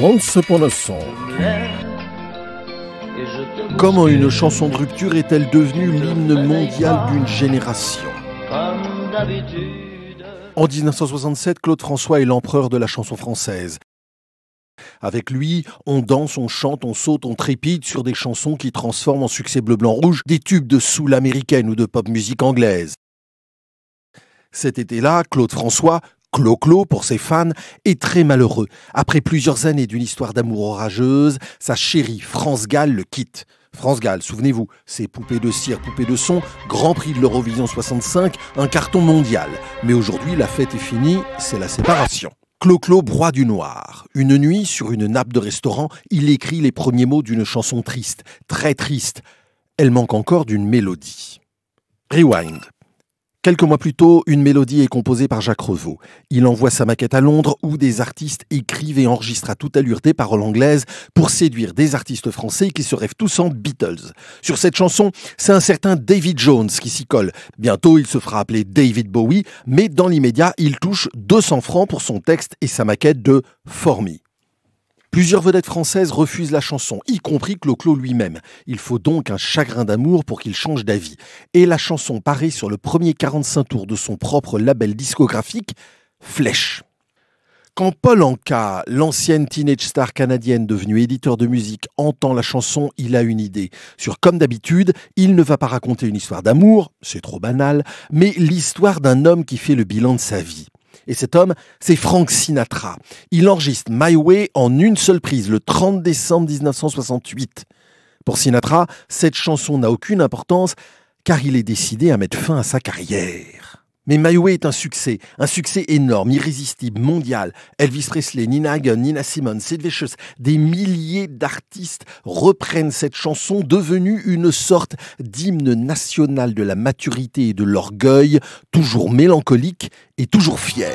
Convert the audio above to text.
Once Upon a Song. Comment une chanson de rupture est-elle devenue l'hymne mondial d'une génération ? En 1967, Claude François est l'empereur de la chanson française. Avec lui, on danse, on chante, on saute, on trépide sur des chansons qui transforment en succès bleu-blanc-rouge des tubes de soul américaine ou de pop musique anglaise. Cet été-là, Claude François, Clo-Clo pour ses fans, est très malheureux. Après plusieurs années d'une histoire d'amour orageuse, sa chérie France Gall le quitte. France Gall, souvenez-vous, c'est Poupée de cire, Poupée de son, Grand Prix de l'Eurovision 65, un carton mondial. Mais aujourd'hui, la fête est finie, c'est la séparation. Clo-Clo broie du noir. Une nuit, sur une nappe de restaurant, il écrit les premiers mots d'une chanson triste, très triste. Elle manque encore d'une mélodie. Rewind. Quelques mois plus tôt, une mélodie est composée par Jacques Revaux. Il envoie sa maquette à Londres où des artistes écrivent et enregistrent à toute allure des paroles anglaises pour séduire des artistes français qui se rêvent tous en Beatles. Sur cette chanson, c'est un certain David Jones qui s'y colle. Bientôt, il se fera appeler David Bowie, mais dans l'immédiat, il touche 200 francs pour son texte et sa maquette de For Me. Plusieurs vedettes françaises refusent la chanson, y compris Clo-Clo lui-même. Il faut donc un chagrin d'amour pour qu'il change d'avis. Et la chanson paraît sur le premier 45 tours de son propre label discographique, Flèche. Quand Paul Anka, l'ancienne teenage star canadienne devenue éditeur de musique, entend la chanson, il a une idée. Sur Comme d'habitude, il ne va pas raconter une histoire d'amour, c'est trop banal, mais l'histoire d'un homme qui fait le bilan de sa vie. Et cet homme, c'est Frank Sinatra. Il enregistre My Way en une seule prise, le 30 décembre 1968. Pour Sinatra, cette chanson n'a aucune importance car il est décidé à mettre fin à sa carrière. Mais My Way est un succès énorme, irrésistible, mondial. Elvis Presley, Nina Hagen, Nina Simone, Sid Vicious, des milliers d'artistes reprennent cette chanson devenue une sorte d'hymne national de la maturité et de l'orgueil, toujours mélancolique et toujours fier.